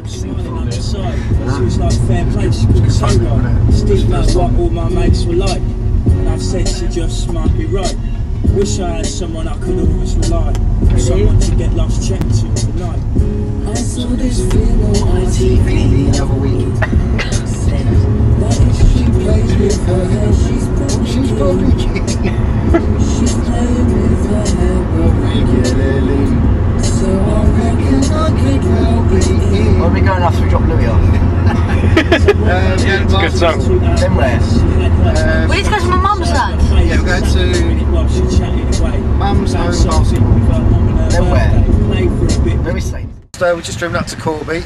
smiling on the side. So it's like fair play, she couldn't say right. Still know what all my mates were like. And I've said she just might be right. Wish I had someone I could always rely. Someone to get lost checked to tonight. I saw this film on ITV the other week. She plays with her hair, she's probably kidding. She's playing with her hair regularly. So I reckon I could well be in. Where are we going after we drop Louis off? It's a good song. Then where? We need to go to my mum's land. Yeah, we're going to Mum's home basketball. Then where? Where are we staying? So we're just driven up to Corby.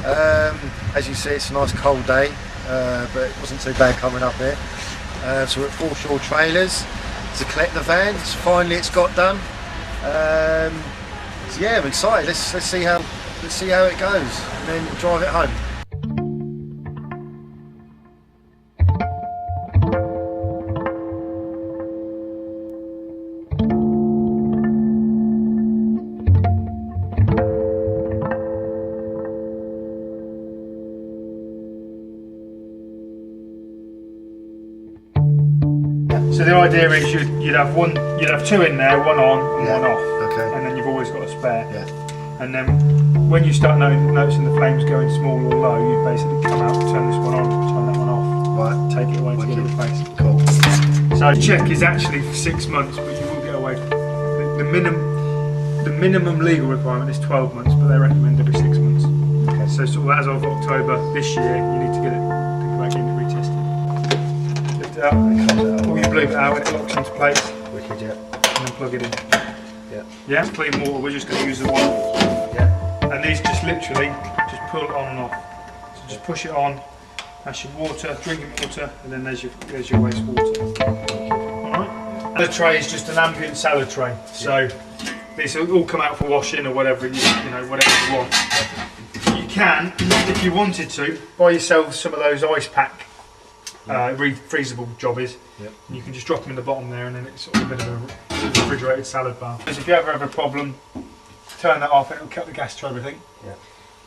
As you see, it's a nice cold day, but it wasn't too bad coming up here. So we're at Foreshore Trailers to collect the vans. Finally, it's got done. So yeah, I'm excited. Let's see how it goes, and then drive it home. So the idea is you'd have two in there, one on and one off. Okay. And then you've always got a spare. Yeah. And then when you start noticing the flames going small or low, you basically come out, turn this one on, turn that one off. Right. Take it away to get it replaced. Cool. So the check is actually for 6 months, but you will get away. The minimum legal requirement is 12 months, but they recommend every 6 months. Okay. So sort of as of October this year, you need to get it back in and retested. Lift it up, pull your bloop out and it locks into place. Wicked, yeah. And then plug it in. Yeah. Yeah, it's clean water, we're just going to use the one. Yeah. And these just literally, just pull it on and off. So just push it on, that's your water, drinking water, and then there's your wastewater. Alright? The tray is just an ambient salad tray, so these will all come out for washing or whatever whatever you want. You can, if you wanted to, buy yourself some of those ice pack freezable jobbies. Yep. And you can just drop them in the bottom there, and then it's sort of a bit of a refrigerated salad bar. Because if you ever have a problem, turn that off and it'll cut the gas to everything. Yeah.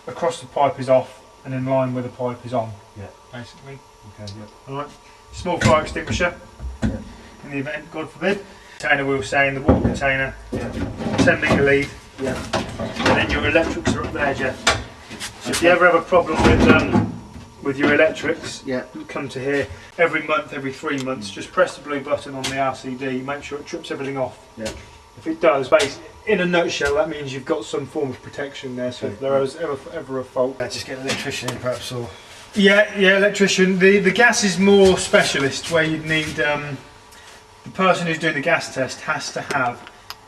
Across the pipe is off, and in line where the pipe is on. Yeah. Basically. Okay. Yeah. All right. Small fire extinguisher. Yeah. In the event, God forbid. Container we were saying, the water container. Yeah. 10 litre lead. Yeah. And then your electrics are up there, Geoff. So if you ever have a problem with your electrics, yeah, you come to here every month, every 3 months. Just press the blue button on the RCD. Make sure it trips everything off. Yeah. If it does, basically, in a nutshell, that means you've got some form of protection there. So if there is ever a fault, just get an electrician in, perhaps, or yeah, electrician. The gas is more specialist, where you'd need the person who's doing the gas test has to have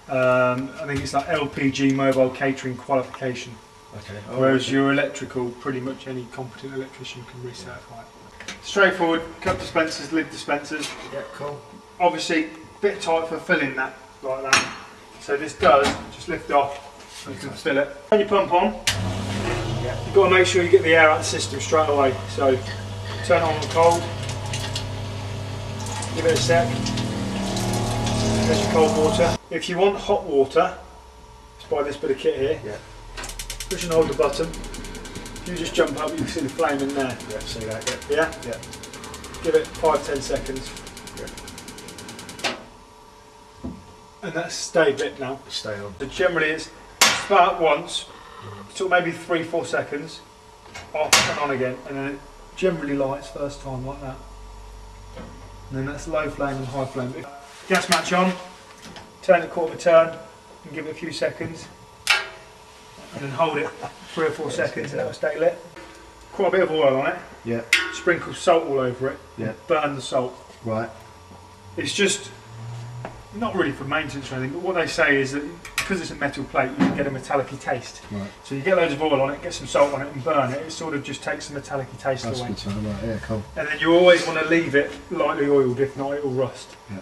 I think it's like LPG mobile catering qualification. Okay. Whereas your electrical, pretty much any competent electrician can recertify it. Straightforward, cup dispensers, lid dispensers. Yeah, cool. Obviously, a bit tight for filling that, like that. So this does, just lift off, you can fill it. Turn your pump on. Yeah. You've got to make sure you get the air out of the system straight away. So turn it on cold, give it a sec. There's your cold water. If you want hot water, just buy this bit of kit here. Yeah. Push and hold the button. If you just jump up, you can see the flame in there. Yeah, see that, yeah. Yeah? Yeah. Give it 5-10 seconds. Yeah. And that's stayed lit now. Stay on. So generally it's start once, took maybe 3-4 seconds, off and on again, and then it generally lights first time like that. And then that's low flame and high flame. Gas match on, turn it quarter of a turn, and give it a few seconds. And then hold it 3 or 4 seconds and it'll stay lit. Quite a bit of oil on it. Yeah. Sprinkle salt all over it. Yeah. Burn the salt. Right. It's just not really for maintenance or anything, but what they say is that because it's a metal plate, you can get a metallic-y taste. Right. So you get loads of oil on it, get some salt on it and burn it, it sort of just takes the metallic-y taste away. That's good to know, right, yeah, cool. And then you always want to leave it lightly oiled, if not it will rust. Yeah.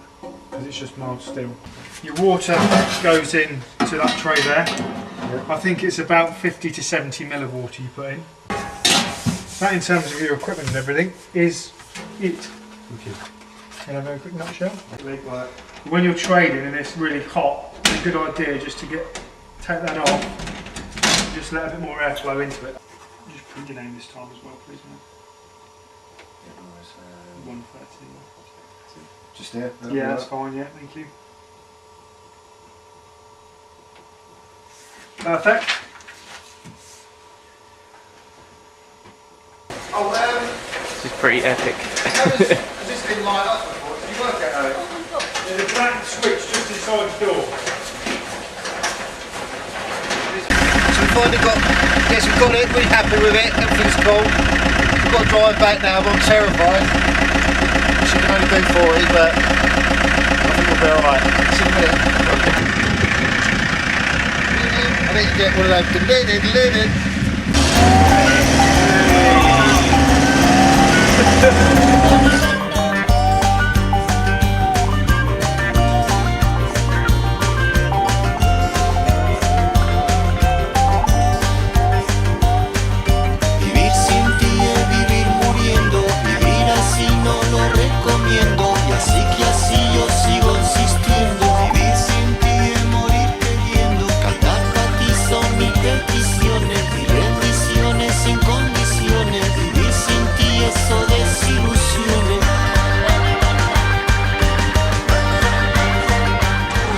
Because it's just mild steel. Your water goes in to that tray there. Yeah. I think it's about 50 to 70 ml of water you put in. That, in terms of your equipment and everything, is it. Okay. In a very quick nutshell. When you're trading and it's really hot, it's a good idea just to take that off and just let a bit more airflow into it. Just print your name this time as well, please, mate. 130. Just there? Yeah, that's fine, yeah, thank you. Perfect. Oh, this is pretty epic. has this been lined up before? Did you work it out? There's a black switch just inside the door. So we've finally got, yes, we've got it, really happy with it, everything's cool. We've got to drive back now, I'm terrified. She can only do 40, but I think we'll be alright. See you in a minute. I need to get one of those.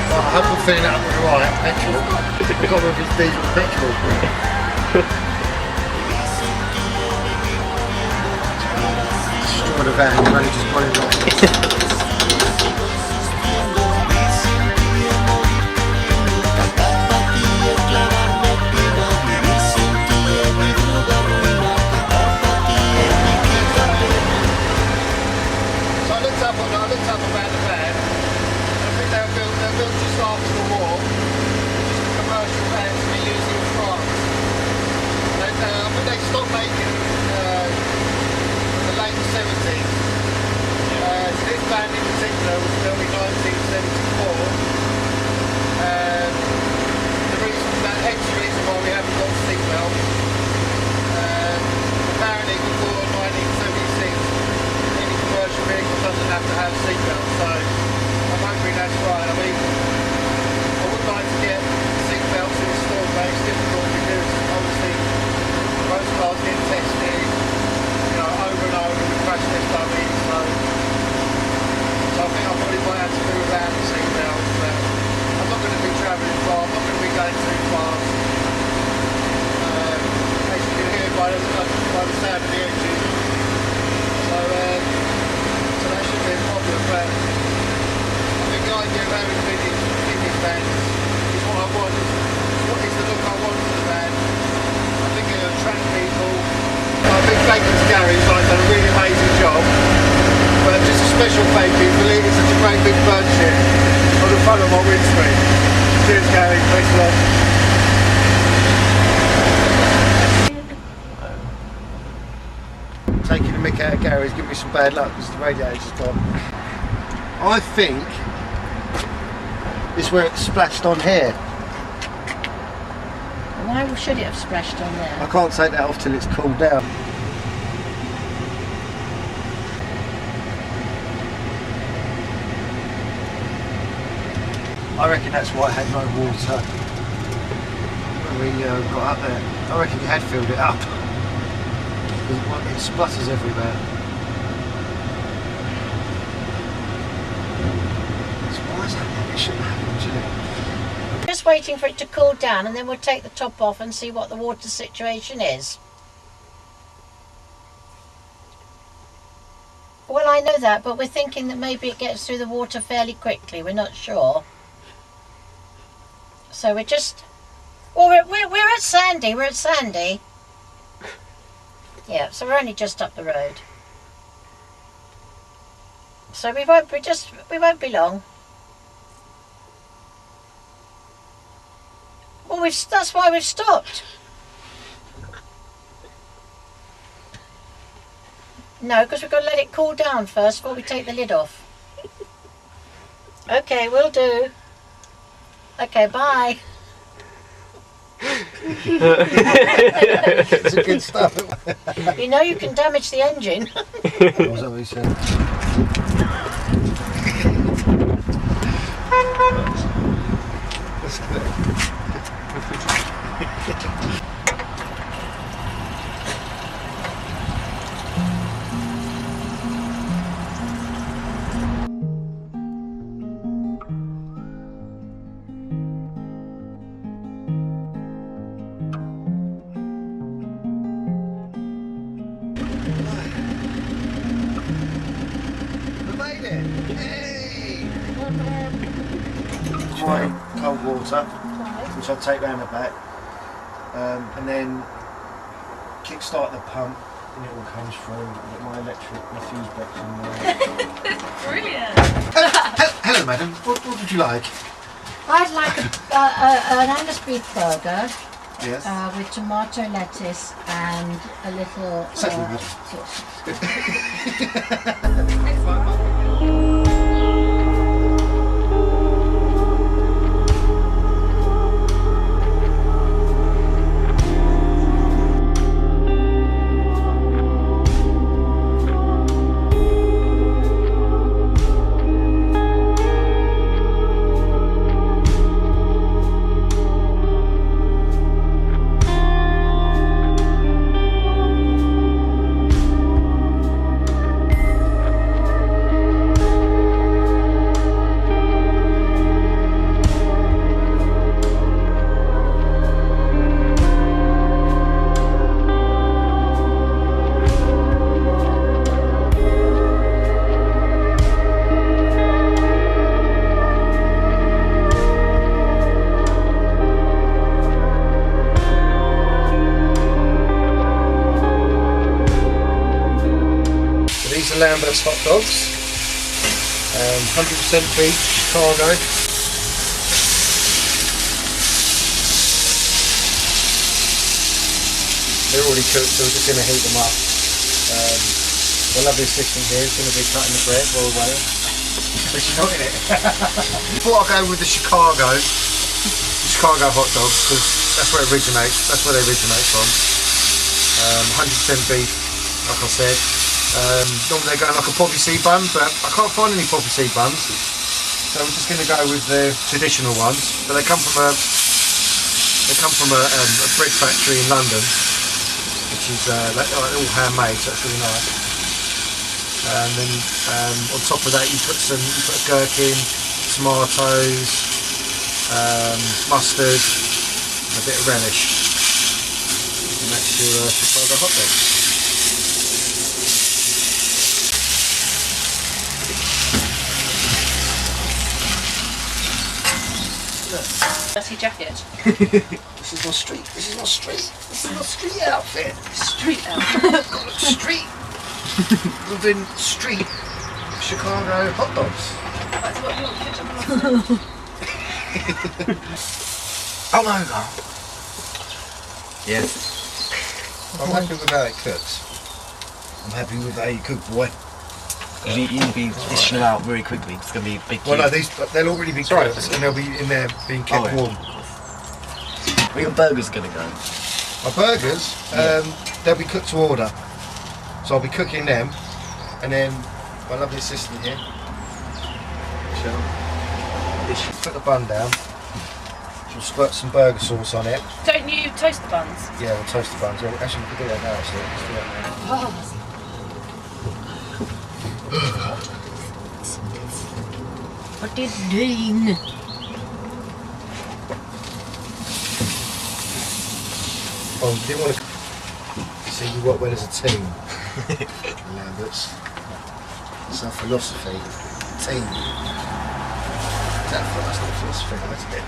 I hope I'm filling it up with the right petrol. I've got with his diesel petrol. Destroy the van, you've only just got it off. So I looked up about the van. They're built just after the war, just a commercial van to be used in France. I think they stopped making in the late 70s. So this van in particular was built in 1974. Hence the reason why we haven't got seatbelts. Apparently before 1976, any commercial vehicle doesn't have to have seatbelts. So I'm hoping that's right. I mean, I would like to get seatbelts installed, but it's difficult because obviously most cars get tested, you know, over and over with crash test dummies. So I think I probably might have to do without the seatbelts. But I'm not going to be travelling far. I'm not going to be going too fast. As you can hear by the sound of the engine. So that shouldn't be a problem. But the idea of having vintage vans is what I want. What is the look I want for the van? I think it'll attract people. I think Bacon's Garage has done a really amazing job. But just a special thank you for leaving such a great big bunch here on the front of my windscreen. Cheers, Gary. Thanks a lot. Taking the mick out of Gary's giving me some bad luck because the radiator's gone. I think this is where it splashed on here. Why should it have splashed on there? I can't take that off till it's cooled down. I reckon that's why it had no water when we got up there. I reckon you had filled it up. It splutters everywhere. So why is that? It shouldn't happen, should it? Just waiting for it to cool down and then we'll take the top off and see what the water situation is. Well, I know that, but we're thinking that maybe it gets through the water fairly quickly. We're not sure. So we're just... Well, we're at Sandy. We're at Sandy. Yeah, so we're only just up the road. So we won't be long. Well, that's why we've stopped. No, because we've got to let it cool down first before we take the lid off. Okay, will do. Okay, bye. It's a good stuff. You know you can damage the engine. What was that what he said? That's good. my cold water, which I'll take round the back, and then kick-start the pump, and it all comes through. I've got my fuse box in there. Brilliant! Hello madam, what would you like? I'd like an Angus beef burger. Yes. With tomato, lettuce, and a little Certainly, sauce. Lamberts hot dogs, 100% beef, Chicago. They're already cooked, so we're just going to heat them up. My lovely assistant here is going to be cutting the bread while we're waiting. But she's not in it. Before I go with the Chicago hot dogs, because that's where it originates, that's where they originate from. 100% beef, like I said. Normally they're going like a poppy seed bun, but I can't find any poppy seed buns, so we're just going to go with the traditional ones. But they come from a bread factory in London, which is all handmade, so it's really nice. And then on top of that you put a gherkin, tomatoes, mustard, and a bit of relish, and that's your Chicago hot dog. Dirty jacket. This is my street outfit. Street outfit. Street. Within street Chicago hot dogs. That's what you want to Oh no, no. Yes. I'm happy with how it cooks. I'm happy with how you cook, boy. You need to be dishing them out very quickly. It's going to be a big Well, no, cube. they'll already be cooked and they'll be in there being kept warm. Where your burger's going to go? My burgers, they'll be cooked to order. So I'll be cooking them, and then my lovely assistant here, she'll put the bun down. She'll squirt some burger sauce on it. Don't you toast the buns? Yeah, we'll toast the buns. Well, actually, we can do that now. Actually, let's do that now. What is Dean? Oh, you didn't want to see you work well as a team, Lamberts. It's our philosophy. Team. That's not philosophy, that's it.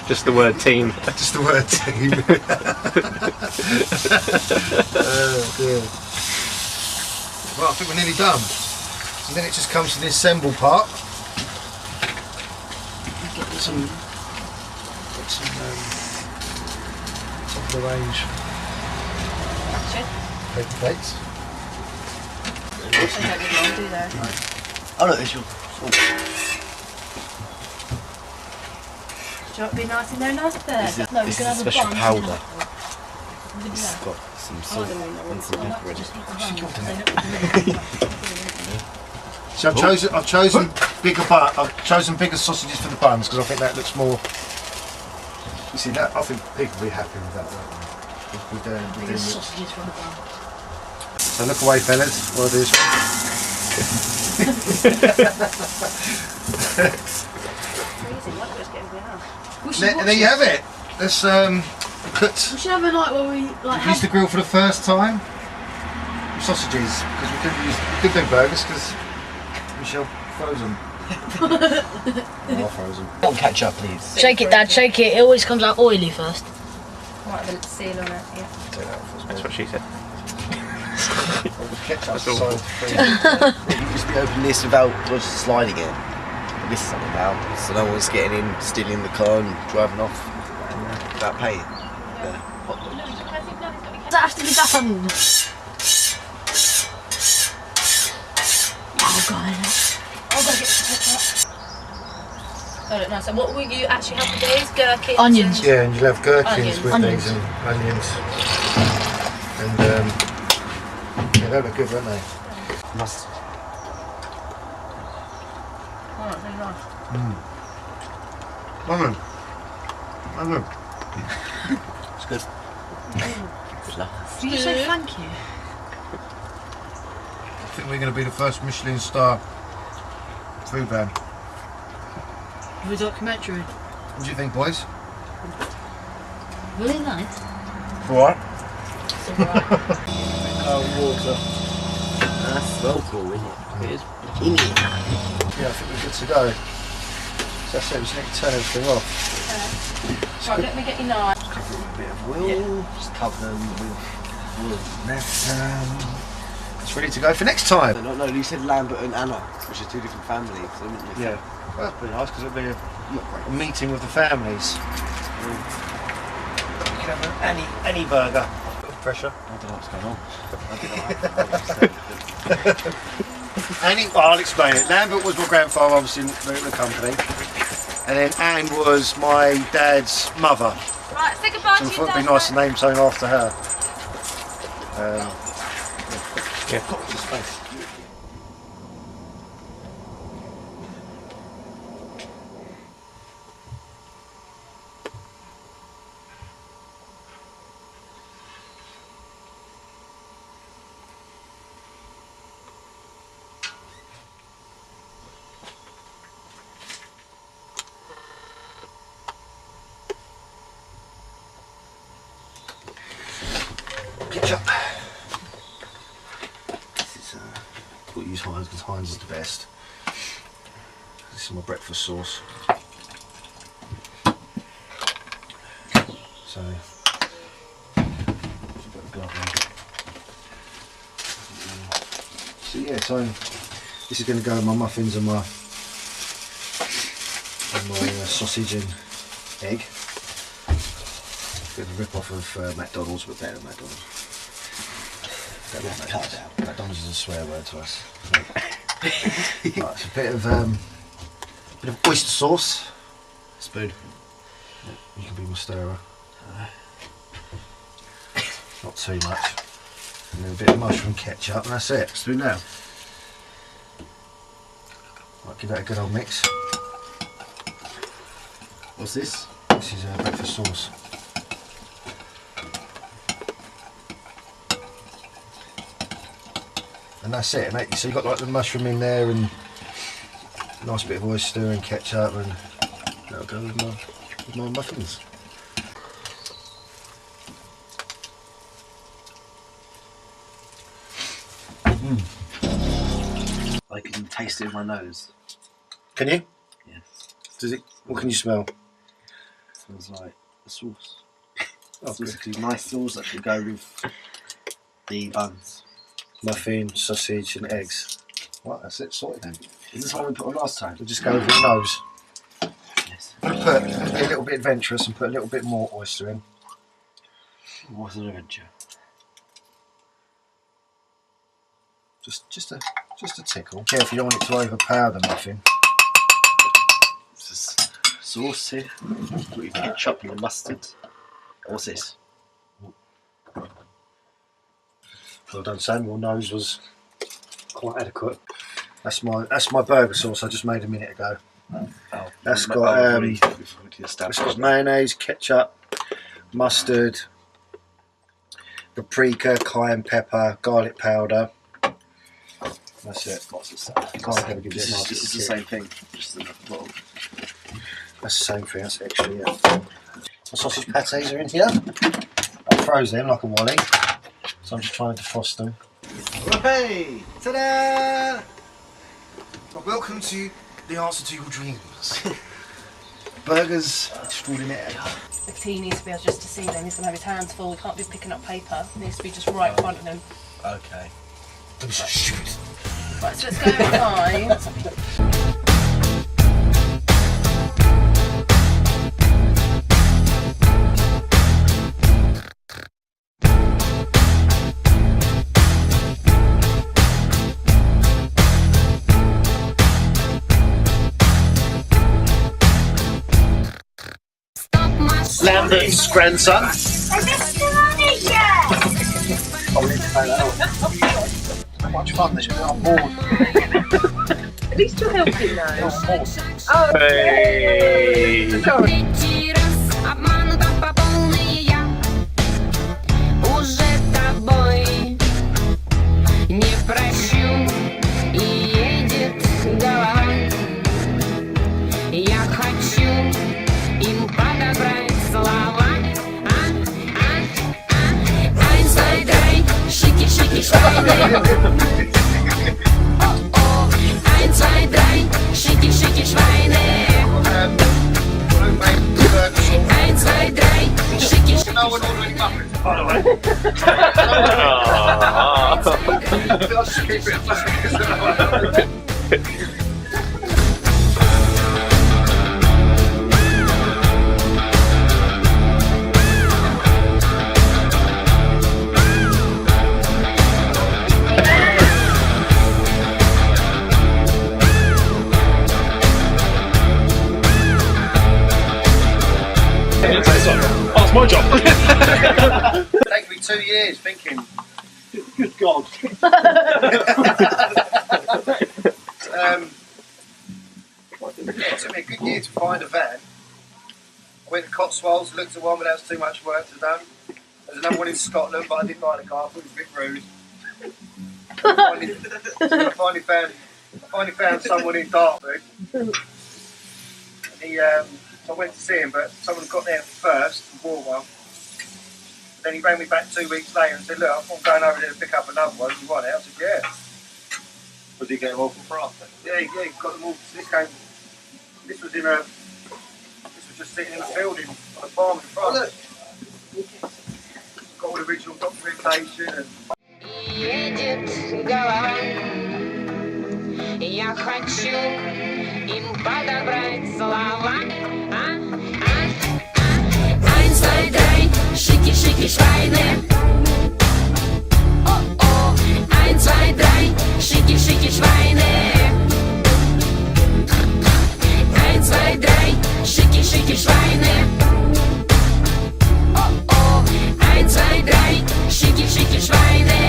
Just the word team. Just the word team. Oh dear. Right, I think we're nearly done. And then it just comes to the assemble part. Get some top of the range paper plates. They don't need long, do they? Oh, look, there's your... Do you want to be nice and no nice there? This is, No, we're this going is to a have special a bun. powder. We're It's gonna got some salt and some pepper in it. So I've chosen bigger sausages for the buns because I think that looks more. You see that? I think people will be happy with that. Won't they? If we're doing sausages from the bun. So look away, fellas. While I do this one. And there you have it. Let's put. We should have a night where we Used the grill for the first time. Sausages because we couldn't do burgers because Michelle froze them. Half frozen. Don't catch up, please. Shake it, Dad, shake it. It always comes out oily first. Might have a seal on it, yeah. Take that off as well. That's what she said. Ketchup's That's so free. You just be opening this without just sliding it. This is something about, so no one's getting in, stealing the car and driving off without paying. Yeah. That has to be done. Oh, God. Oh, look nice. And what will you actually have with these? Gherkins? Onions. Yeah, and you'll have gherkins Onions. with Onions. these and onions. And yeah, they look good, don't they? Must. Oh, that's really nice. It's good. Did you say thank you? I think we're going to be the first Michelin star food van. With a documentary. What do you think, boys? Really nice. Alright. It's alright. Water. That's well cool, isn't it? It is. Yeah, I think we're good to go. So that's it, we just need to turn everything off. Right, let me get your knife. Cover them with a bit of oil. Just cover them with wood. It's ready to go for next time. No, you said Lambert and Anna, which are two different families. So Yeah, well, that's pretty nice because it'll be a meeting with the families. You can have any burger. Pressure. I don't know what's going on. I'll explain it. Lambert was my grandfather, obviously, in the company. And then Anne was my dad's mother. Right, say goodbye So I to thought your it'd be dad. nice to name something after her. Yeah. Ketchup. This is, we'll use Heinz because Heinz is the best. This is my breakfast sauce. So, this is going to go in my muffins and my sausage and egg. Bit of a rip off of McDonald's, but better than McDonald's. McDonald's is a swear word to us. Right, it's a bit of oyster sauce. Spoon. You can be my stirrer. Not too much. And then a bit of mushroom ketchup, and that's it. Spoon now. Right, give that a good old mix. What's this? This is breakfast sauce. And that's it. And so you've got like the mushroom in there and a nice bit of oyster and ketchup, and that'll go with my muffins. I can taste it in my nose. Can you? Yes. Does it? What can you smell? Smells like a sauce. Oh, It's good. basically nice sauce that could go with the buns. Muffin, sausage, and eggs. Right, that's it. Sorted then. Is this what we put on last time? We'll just go with your nose. Yes. Be a little bit adventurous and put a little bit more oyster in. What an adventure. Just a tickle. Careful, you don't want it to overpower the muffin. This is sauce here. With ketchup and the mustard. What's this? Well done, Sam. Your nose was quite adequate. That's my burger sauce I just made a minute ago. Oh, That's got it's it's got mayonnaise, ketchup, mustard, paprika, cayenne pepper, garlic powder. That's it. Lots of stuff. Can't ever give you a It's nasty the kick. same thing. Just in a bottle. That's the same thing. That's extra. Yeah. The sausage patés are in here. I froze them like a wally, so I'm just trying to defrost them. Hey! Ta-da! Well, welcome to the answer to your dreams. Burgers extraordinaire. The tea needs to be able just to see them. He's going to have his hands full. He can't be picking up paper. It needs to be just right in front of him. Okay. Shoot. Right, so let's go and find. Lamberts' grandson. I missed the money yet! I need to play that out. So much fun this year, I'm bored. At least you're helping now. I'm bored. Oh, Hey. sorry. Schweine. Oh oh, 1, 2, 3, schicki, schicki Schweine. 1, 2, 3, schicki, No one ordering muffins, by the way. I'll just keep it. Oh, it's my job. Take me 2 years thinking. Good God. It took me a good year to find a van. I went to Cotswolds, looked at one, but that was too much work to do. There's another one in Scotland, but I didn't like the car, I thought it was a bit rude. I finally found someone in Dartford. And so I went to see him, but someone got there first and bought one. Then he rang me back 2 weeks later and said, look, I'm going over there to pick up another one. Do you want it? I said, yeah. Was he getting all for France? Yeah, he got them all. This was just sitting in the field on a farm in France. Got all the original documentation and... едет голова. Я хочу им подобрать слова. 1, 2, 3, schicki, schicki Schweine. Oh oh, 1, 2, 3, schicki, schicki Schweine. 1, 2, 3, schicki, schicki Schweine. Oh oh, 1, 2, 3, schicki, schicki Schweine.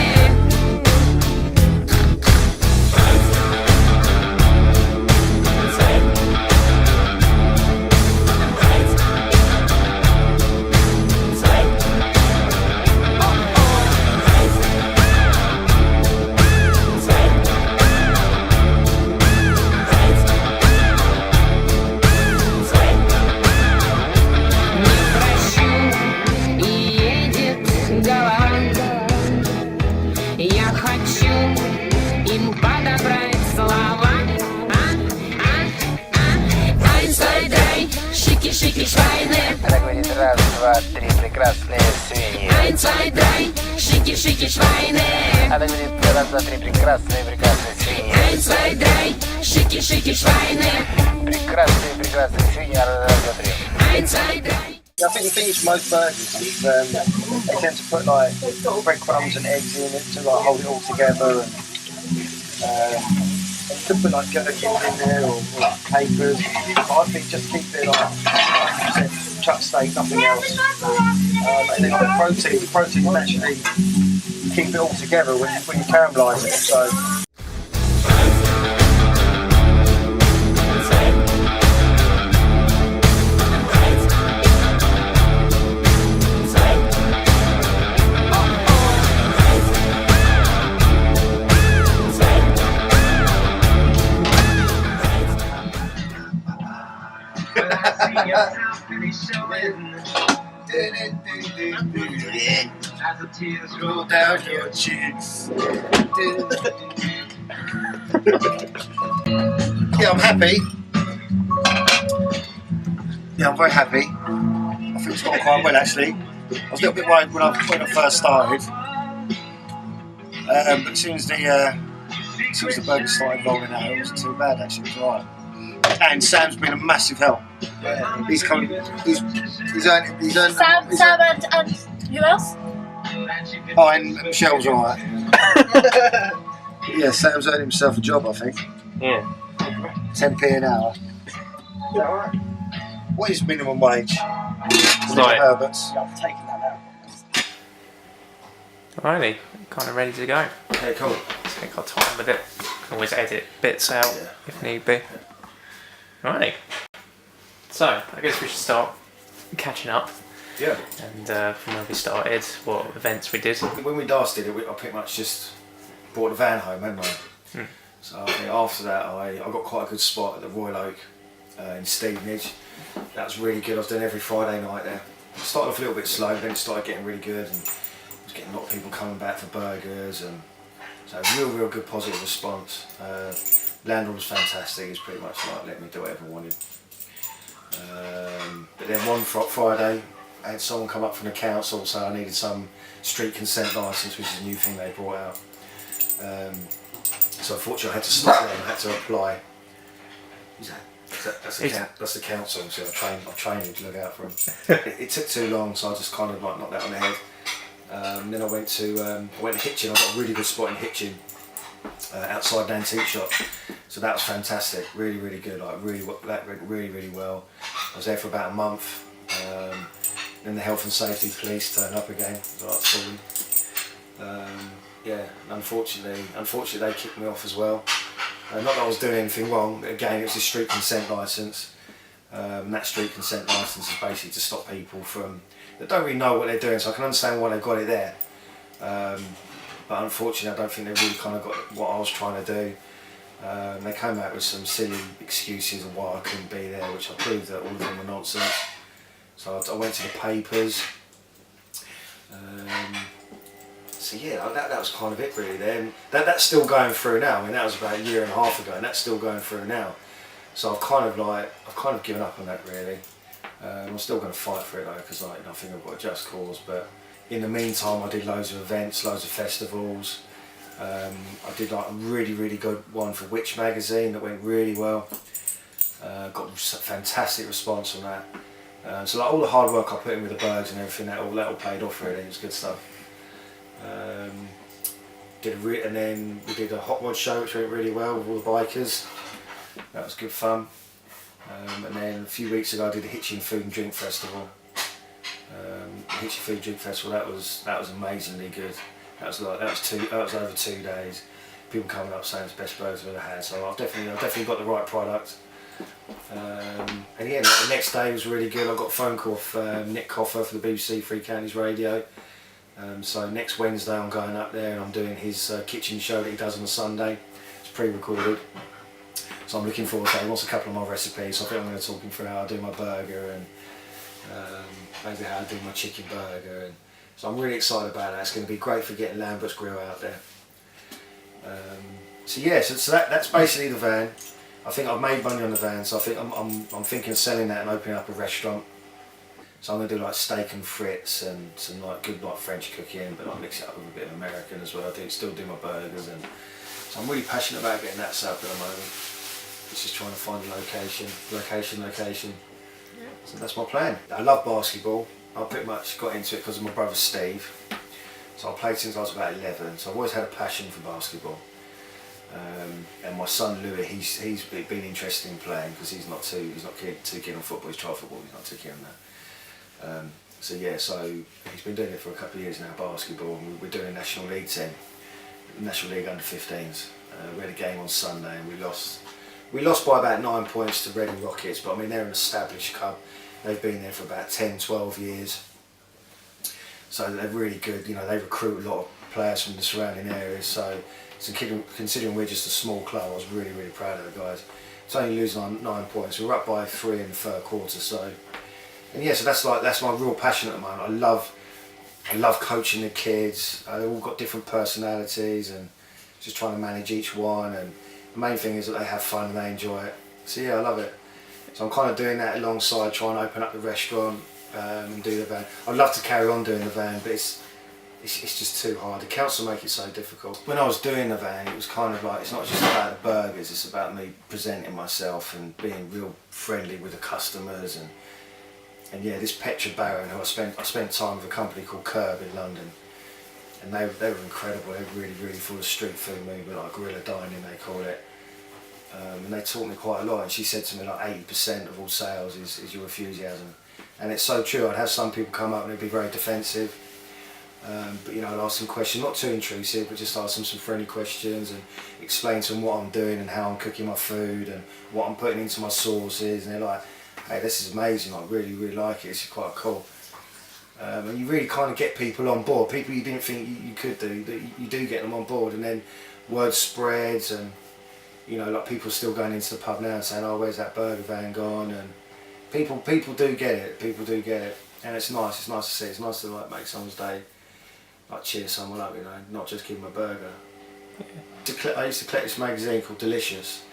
Раз, два, три, прекрасные свиньи. 1, 2, 3, schicki, schicki Schweine. Она говорит, раз, два, три, прекрасные свиньи. 1, 2, 3, schicki, schicki Schweine. Прекрасные свиньи, раз, два, три. 1, 2, 3. I think the thing is most burgers, they tend to put like breadcrumbs and eggs in it to like hold it all together, and you could put like gherkins in there or capers. But I think just keep it like you said, chuck steak, nothing else. And then the protein naturally keep it all together when you caramelise it. So. As the tears roll down your cheeks. yeah, I'm happy. Yeah, I'm very happy. I think it's gone quite well actually. I was a little bit worried when I first started, but as soon as the burger started rolling out, it wasn't too bad actually. It was alright. And Sam's been a massive help. Yeah. He's coming. He's earned. Sam and who else? Oh, and Michelle's alright. Yeah, Sam's earned himself a job, I think. Yeah. 10p an hour. Is that right? What is minimum wage? Right. Herbert's. Yeah, I've taken that out. Alrighty, kind of ready to go. Okay, cool. Take our time with it. Can always edit bits out if need be. Alrighty. So, I guess we should start catching up. Yeah. And from where we started, what events we did. When we last did it, I pretty much just brought the van home, hadn't I? So I think after that, I got quite a good spot at the Royal Oak in Stevenage. That was really good. I was doing every Friday night there. It started off a little bit slow, then it started getting really good, and I was getting a lot of people coming back for burgers, and so real good positive response. Landlord was fantastic. He was pretty much like let me do whatever I wanted. But then one Friday, I had someone come up from the council, so I needed some street consent licence, which is a new thing they brought out. So unfortunately, I had to stop there and I had to apply. That's the council, so I've trained him to look out for him. It took too long, so I just kind of like knocked that on the head. Then I went to Hitchin. I got a really good spot in Hitchin, outside an antique shop. So that was fantastic, really good. Like that went really well. I was there for about a month. Then the health and safety police turned up again. So I was yeah, and unfortunately they kicked me off as well. Not that I was doing anything wrong, but again it was a street consent licence. And that street consent licence is basically to stop people from that don't really know what they're doing, so I can understand why they've got it there. But unfortunately I don't think they really kind of got what I was trying to do. They came out with some silly excuses of why I couldn't be there, which I proved that all of them were nonsense. So I went to the papers. So yeah, that was kind of it really there. And that's still going through now. I mean, that was about a year and a half ago, and that's still going through now. So I've kind of given up on that really. I'm still going to fight for it though, because I think I've got a just cause. But in the meantime, I did loads of events, loads of festivals. I did like a really good one for Witch magazine that went really well. Got fantastic response on that. So like all the hard work I put in with the birds and everything, that all paid off really. It was good stuff. And then we did a hot rod show which went really well with all the bikers. That was good fun. And then a few weeks ago I did the Hitchin Food and Drink Festival. Hitchin Food and Drink Festival, that was amazingly good. That was over 2 days. People coming up saying it's the best burgers I've ever had. So I've definitely got the right product. And yeah, the next day was really good. I got a phone call from Nick Coffer for the BBC Three Counties Radio. So next Wednesday I'm going up there and I'm doing his kitchen show that he does on a Sunday. It's pre-recorded. So I'm looking forward to it. He wants a couple of my recipes, so I think I'm going to talk him through how I do my burger and maybe how I do my chicken burger. And so I'm really excited about that. It's going to be great for getting Lamberts Grill out there. So yeah, so that's basically the van. I think I've made money on the van, so I think I'm thinking of selling that and opening up a restaurant. So I'm going to do like steak and frites and some like good like French cooking, but I'll mix it up with a bit of American as well. I still do my burgers, and so I'm really passionate about getting that set up at the moment. It's just trying to find a location. Yeah. So that's my plan. I love basketball. I pretty much got into it because of my brother Steve. So I played since I was about 11. So I've always had a passion for basketball. And my son Louis, he's been interested in playing because he's not too keen on football. He's tried football. He's not too keen on that. So yeah, so he's been doing it for a couple of years now, basketball, and we're doing a National League team, National League under-15s. We had a game on Sunday and we lost by about 9 points to Reading Rockets, but I mean they're an established club. They've been there for about 10-12 years, so they're really good. You know, they recruit a lot of players from the surrounding areas, so considering we're just a small club, I was really proud of the guys. It's only losing on 9 points. We're up by 3 in the third quarter, so. And yeah, so that's my real passion at the moment. I love coaching the kids. They've all got different personalities and just trying to manage each one and The main thing is that they have fun and they enjoy it. So yeah, I love it. So I'm kind of doing that alongside trying to open up the restaurant and do the van. I'd love to carry on doing the van, but it's just too hard. The council make it so difficult. When I was doing the van, it was kind of like, it's not just about the burgers, it's about me presenting myself and being real friendly with the customers. And yeah, this Petra Baron, who I spent time with a company called Curb in London, and they were incredible. They were really full of street food movement, like guerrilla dining they call it. And they taught me quite a lot, and she said to me like 80% of all sales is your enthusiasm. And it's so true. I'd have some people come up and they'd be very defensive. But you know, I'd ask them questions, not too intrusive, but just ask them some friendly questions and explain to them what I'm doing and how I'm cooking my food and what I'm putting into my sauces. And they're like, hey, this is amazing, I really like it, it's quite cool. And you really kind of get people on board, people you didn't think you could do, that you do get them on board, and then word spreads, and you know, like people still going into the pub now and saying, oh, where's that burger van gone? And people do get it, and it's nice to see, it's nice to like make someone's day, like cheer someone up, you know, not just give them a burger. I used to collect this magazine called Delicious,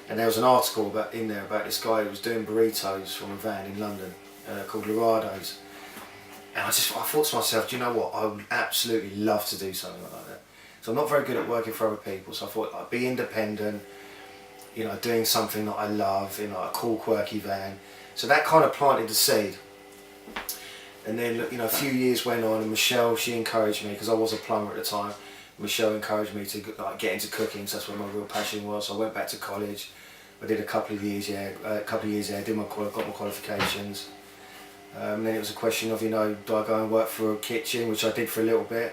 and there was an article in there about this guy who was doing burritos from a van in London called Laredo's. And I thought to myself, do you know what, I would absolutely love to do something like that. So I'm not very good at working for other people, so I thought I'd be independent, you know, doing something that I love in like a cool, quirky van. So that kind of planted the seed. And then, you know, a few years went on, and Michelle, she encouraged me, because I was a plumber at the time. Michelle encouraged me to like get into cooking, so that's where my real passion was. So I went back to college. I did a couple of years there, got my qualifications. And then it was a question of, you know, do I go and work for a kitchen, which I did for a little bit.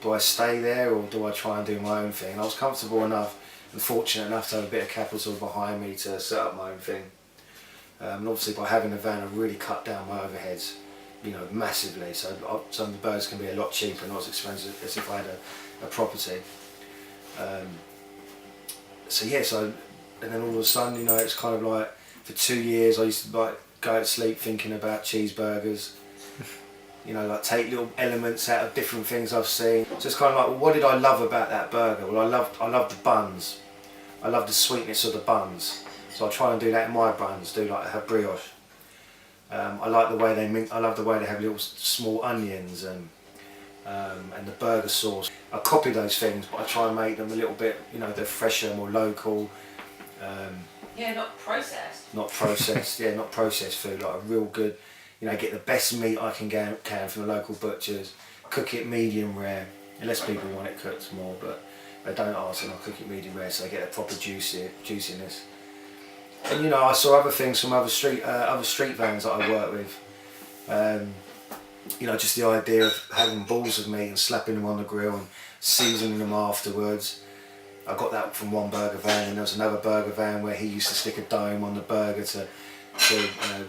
Do I stay there, or do I try and do my own thing? And I was comfortable enough and fortunate enough to have a bit of capital behind me to set up my own thing. And obviously by having a van, I really cut down my overheads, you know, massively. So some of the burgers can be a lot cheaper, not as expensive as if I had a property. And then all of a sudden, you know, it's kind of like, for 2 years I used to like go to sleep thinking about cheeseburgers. You know, like take little elements out of different things I've seen. So it's kind of like, well, what did I love about that burger? Well, I loved the buns. I love the sweetness of the buns. So I try and do that in my buns. Have brioche. I like the way I love the way they have little small onions and the burger sauce. I copy those things, but I try and make them a little bit, you know, they're fresher, more local. Yeah, not processed. Not processed, yeah, not processed food, like a real good, you know, get the best meat I can from the local butchers, cook it medium rare, unless people want it cooked more, but they don't ask, and I'll cook it medium rare so they get a proper juiciness. And you know, I saw other things from other street vans that I work with. You know, just the idea of having balls of meat and slapping them on the grill and seasoning them afterwards. I got that from one burger van, and there was another burger van where he used to stick a dome on the burger to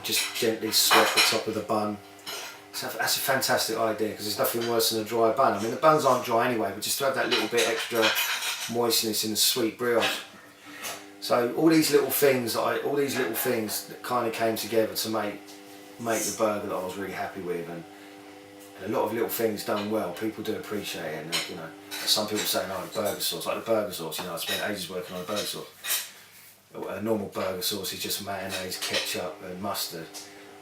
just gently sweat the top of the bun. So that's a fantastic idea, because there's nothing worse than a dry bun. I mean, the buns aren't dry anyway, but just to have that little bit extra moistness in the sweet brioche. So all these little things that kind of came together to make the burger that I was really happy with, and a lot of little things done well, people do appreciate it. And you know, some people say, "Oh, the burger sauce," like the burger sauce. You know, I spent ages working on a burger sauce. A normal burger sauce is just mayonnaise, ketchup, and mustard.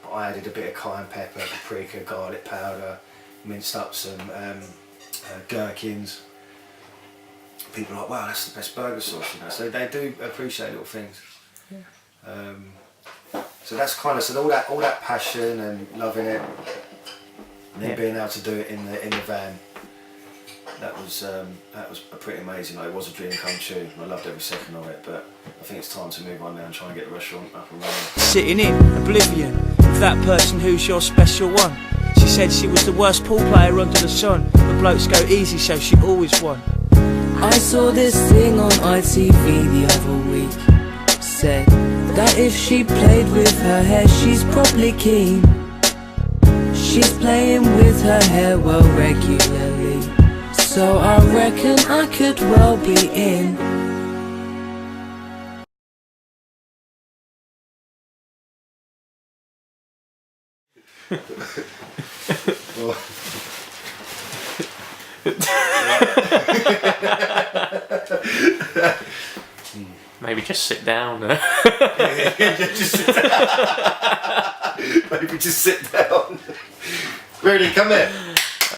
But I added a bit of cayenne pepper, paprika, garlic powder, minced up some gherkins. People are like, "Wow, that's the best burger sauce," you know. So they do appreciate little things. Yeah. So that's kind of all that passion and loving it. And then being able to do it in the van, that was pretty amazing. Like, it was a dream come true. I loved every second of it. But I think it's time to move on now and try and get the restaurant up and running. Sitting in oblivion of that person who's your special one. She said she was the worst pool player under the sun, but blokes go easy, so she always won. I saw this thing on ITV the other week. Said that if she played with her hair, she's probably keen. She's playing with her hair well regularly, so I reckon I could well be in. Maybe just sit down. Just sit down. Maybe just sit down. Rudy, come here.